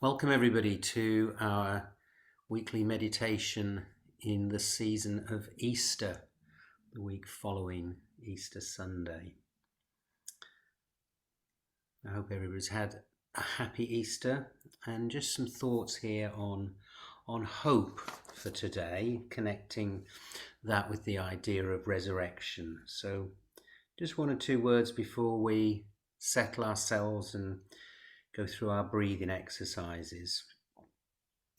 Welcome everybody to our weekly meditation in the season of Easter, the week following Easter Sunday. I hope everybody's had a happy Easter, and just some thoughts here on hope for today, connecting that with the idea of resurrection. So just one or two words before we settle ourselves and go through our breathing exercises.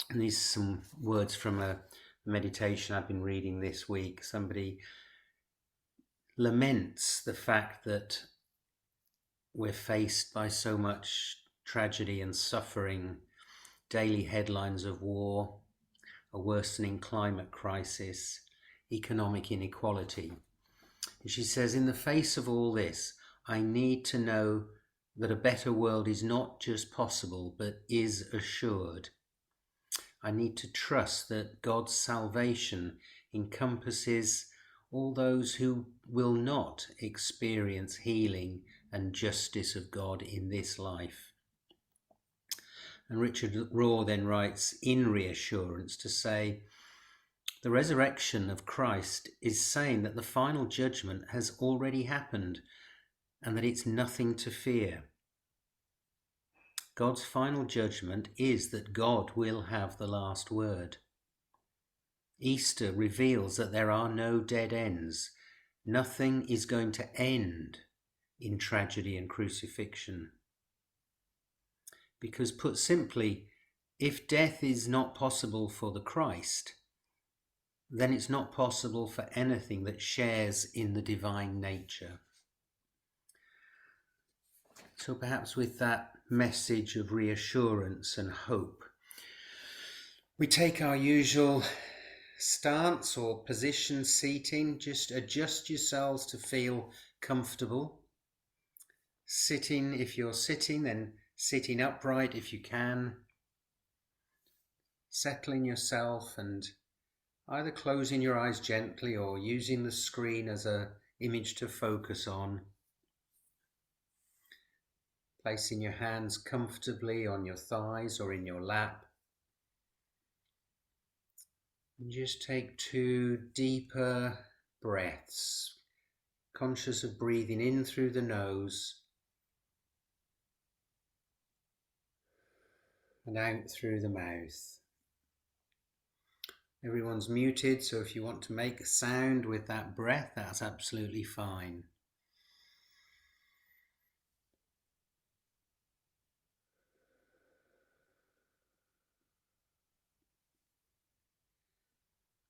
And these are some words from a meditation I've been reading this week. Somebody laments the fact that we're faced by so much tragedy and suffering, daily headlines of war, a worsening climate crisis, economic inequality. And she says, in the face of all this, I need to know that a better world is not just possible, but is assured. I need to trust that God's salvation encompasses all those who will not experience healing and justice of God in this life. And Richard Rohr then writes in reassurance to say, the resurrection of Christ is saying that the final judgment has already happened and that it's nothing to fear. God's final judgment is that God will have the last word. Easter reveals that there are no dead ends. Nothing is going to end in tragedy and crucifixion. Because put simply, if death is not possible for the Christ, then it's not possible for anything that shares in the divine nature. So perhaps with that message of reassurance and hope, we take our usual stance or position seating. Just adjust yourselves to feel comfortable. Sitting if you're sitting, then sitting upright if you can. Settling yourself and either closing your eyes gently or using the screen as an image to focus on. Placing your hands comfortably on your thighs or in your lap. And just take 2 deeper breaths, conscious of breathing in through the nose and out through the mouth. Everyone's muted, so if you want to make a sound with that breath, that's absolutely fine.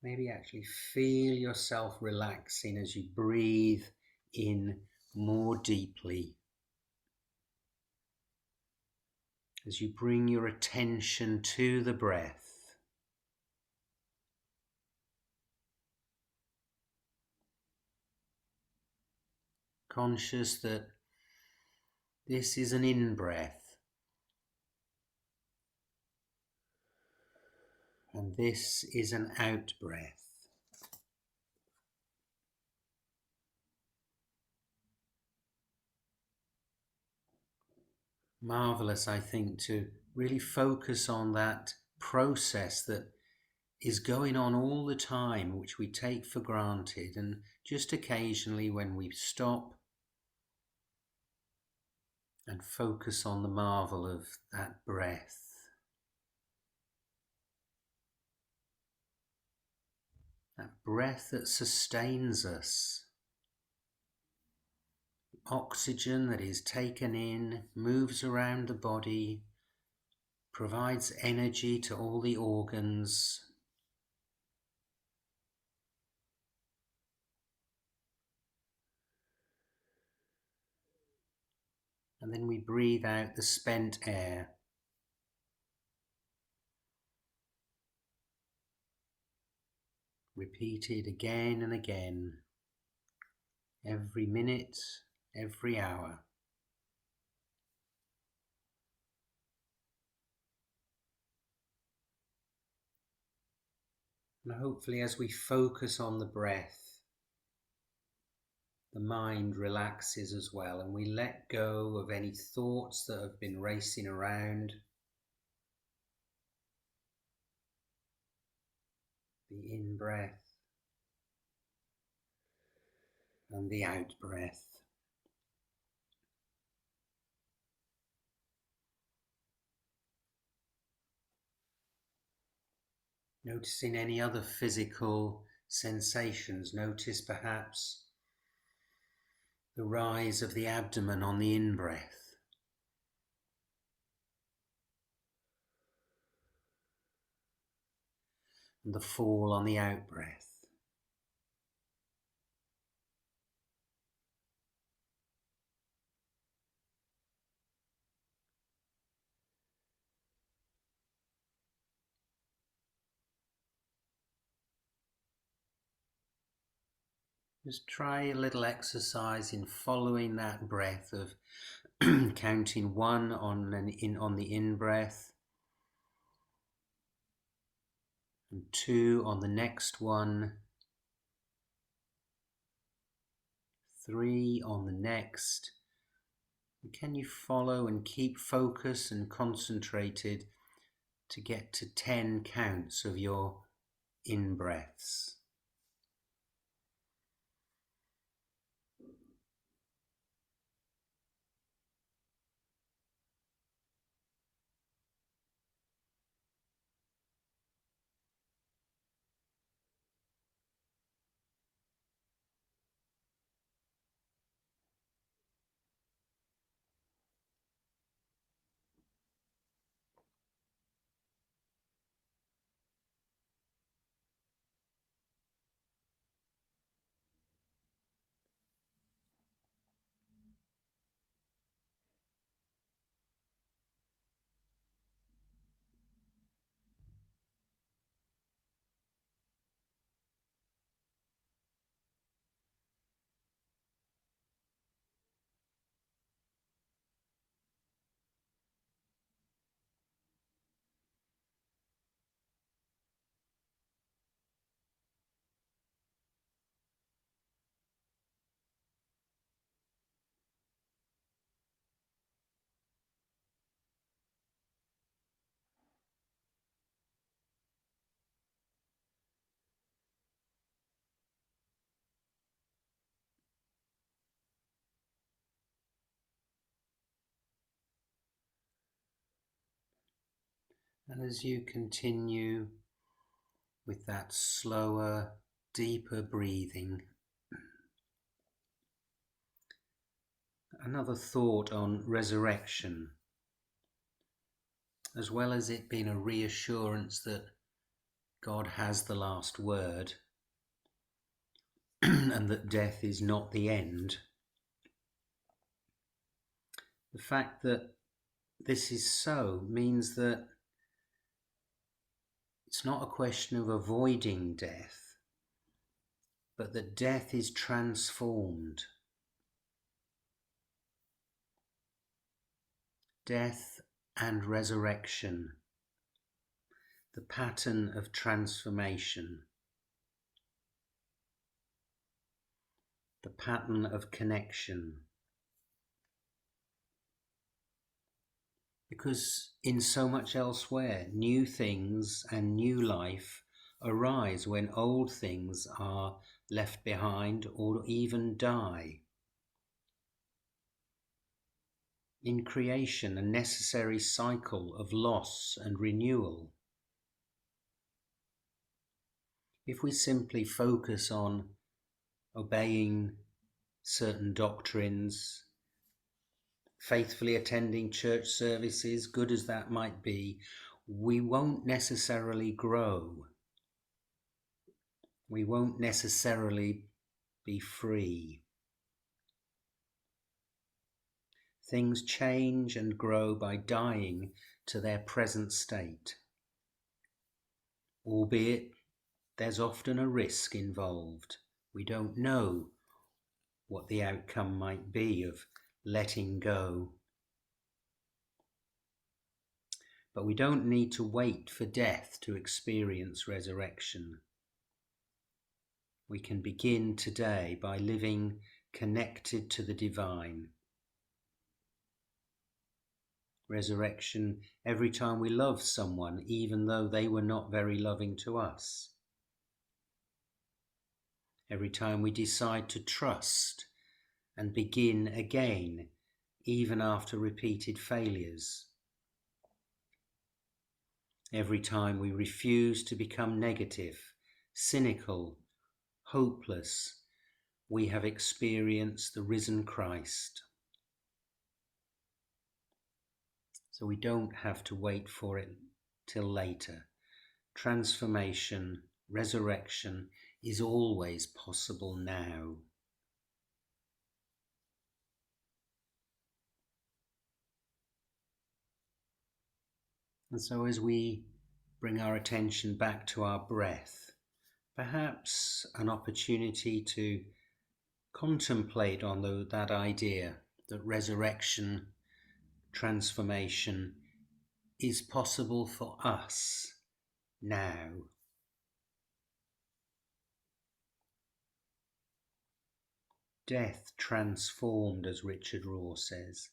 Maybe actually feel yourself relaxing as you breathe in more deeply. As you bring your attention to the breath. Conscious that this is an in-breath. And this is an out-breath. Marvelous, I think, to really focus on that process that is going on all the time, which we take for granted, and just occasionally when we stop and focus on the marvel of that breath. That breath that sustains us. Oxygen that is taken in, moves around the body, provides energy to all the organs. And then we breathe out the spent air. Repeated again and again, every minute, every hour. And hopefully as we focus on the breath, the mind relaxes as well, and we let go of any thoughts that have been racing around. the in-breath and the out-breath. Noticing any other physical sensations. Notice perhaps the rise of the abdomen on the in-breath, and the fall on the out-breath. Just try a little exercise in following that breath of counting 1 on the in-breath, and 2 on the next one, 3 on the next. And can you follow and keep focus and concentrated to get to 10 counts of your in-breaths? And as you continue with that slower, deeper breathing, another thought on resurrection, as well as it being a reassurance that God has the last word and that death is not the end. The fact that this is so means that it's not a question of avoiding death, but that death is transformed. Death and resurrection, the pattern of transformation, the pattern of connection. Because in so much elsewhere, new things and new life arise when old things are left behind or even die. In creation, a necessary cycle of loss and renewal. If we simply focus on obeying certain doctrines, faithfully attending church services, good as that might be, we won't necessarily grow. We won't necessarily be free. Things change and grow by dying to their present state, albeit there's often a risk involved. We don't know what the outcome might be of letting go. But we don't need to wait for death to experience resurrection. We can begin today by living connected to the divine. Resurrection every time we love someone, even though they were not very loving to us. every time we decide to trust and begin again, even after repeated failures. Every time we refuse to become negative, cynical, hopeless, we have experienced the risen Christ. So we don't have to wait for it till later. Transformation, resurrection is always possible now. And so as we bring our attention back to our breath, perhaps an opportunity to contemplate on that idea that resurrection, transformation is possible for us now. Death transformed, as Richard Rohr says.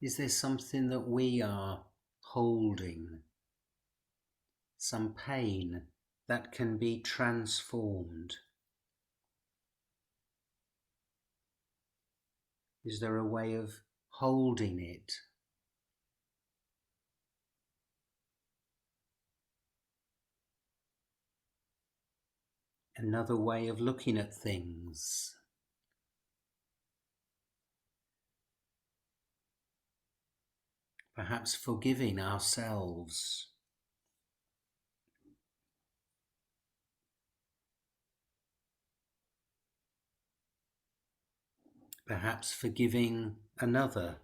Is there something that we are holding, some pain that can be transformed? Is there a way of holding it? Another way of looking at things? Perhaps forgiving ourselves. Perhaps forgiving another.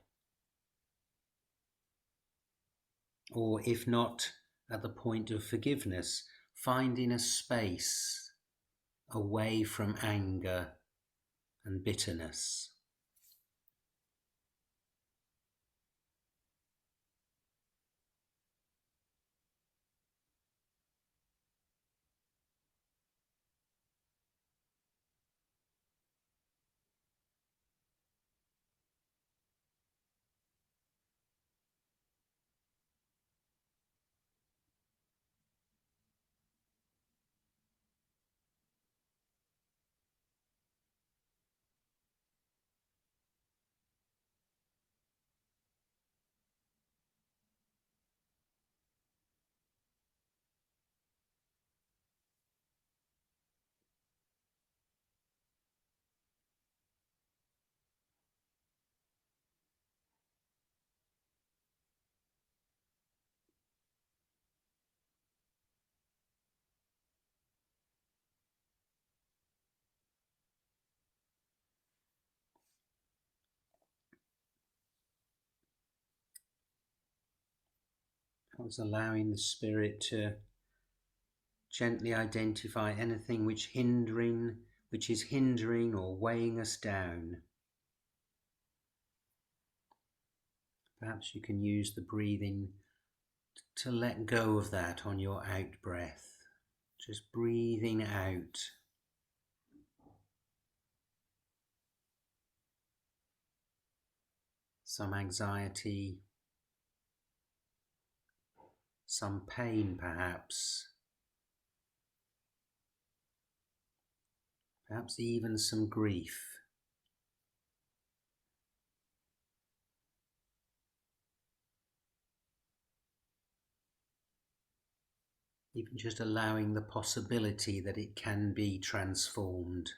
Or if not at the point of forgiveness, finding a space away from anger and bitterness. It's allowing the Spirit to gently identify anything which is hindering or weighing us down. Perhaps you can use the breathing to let go of that on your out breath. Just breathing out. Some anxiety, some pain perhaps even some grief. Even just allowing the possibility that it can be transformed.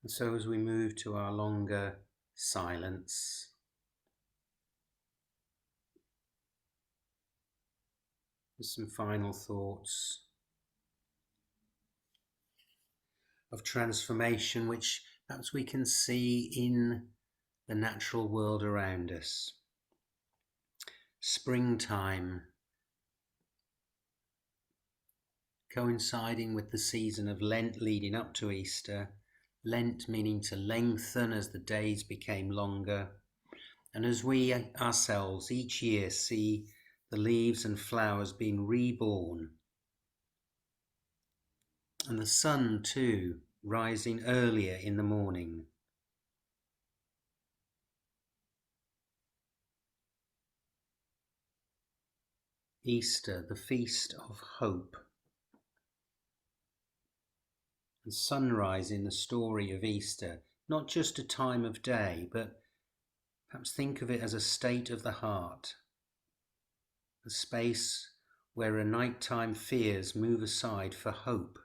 And so as we move to our longer silence, Just some final thoughts of transformation, which perhaps we can see in the natural world around us. Springtime, coinciding with the season of Lent leading up to Easter. Lent meaning to lengthen as the days became longer. And as we ourselves each year see the leaves and flowers being reborn, and the sun too rising earlier in the morning. Easter, the feast of hope. And sunrise in the story of Easter, not just a time of day, but perhaps think of it as a state of the heart, a space where a nighttime fears move aside for hope,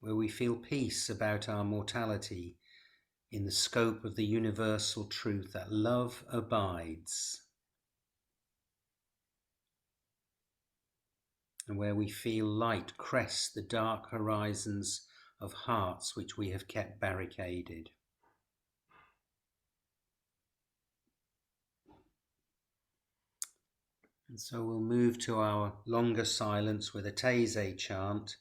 where we feel peace about our mortality in the scope of the universal truth that love abides, and where we feel light crest the dark horizons of hearts which we have kept barricaded. And so we'll move to our longer silence with a Taizé chant.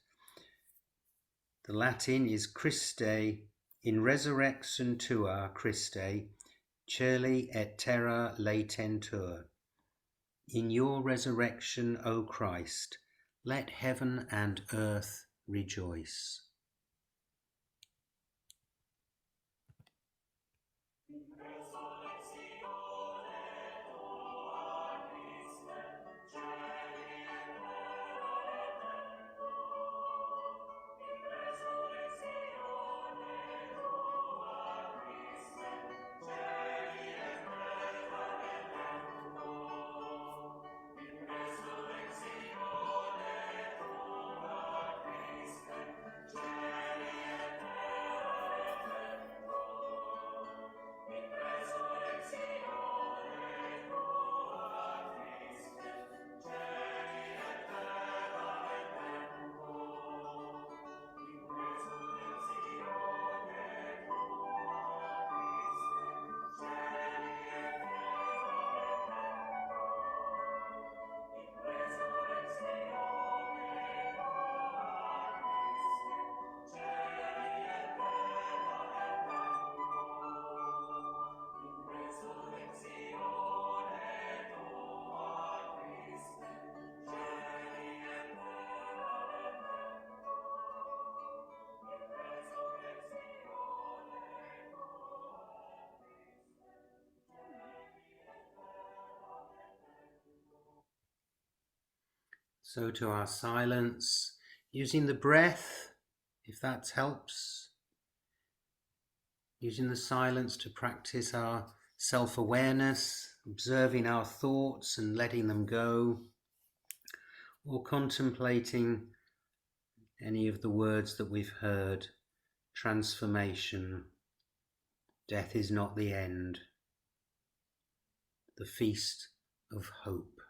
The Latin is Christe, in resurrection tua Christe, celi et terra latentur. In your resurrection, O Christ, let heaven and earth rejoice. So to our silence, using the breath, if that helps, using the silence to practice our self-awareness, observing our thoughts and letting them go, or contemplating any of the words that we've heard. Transformation, death is not the end, the feast of hope.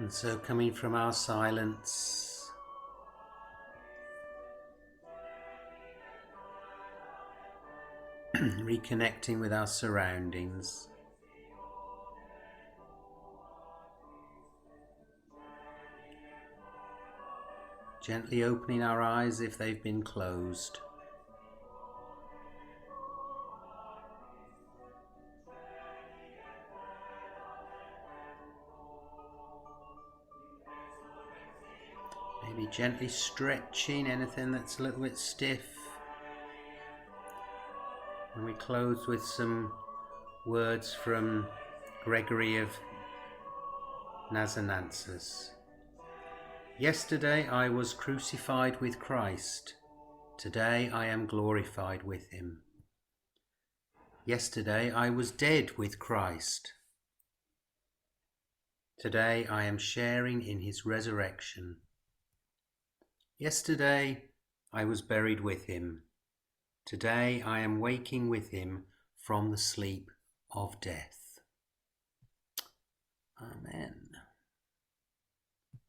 And so coming from our silence, reconnecting with our surroundings, gently opening our eyes if they've been closed. Maybe gently stretching anything that's a little bit stiff. And we close with some words from Gregory of Nazianzus. Yesterday I was crucified with Christ. Today I am glorified with him. Yesterday I was dead with Christ. Today I am sharing in his resurrection. Yesterday I was buried with him. Today I am waking with him from the sleep of death. Amen.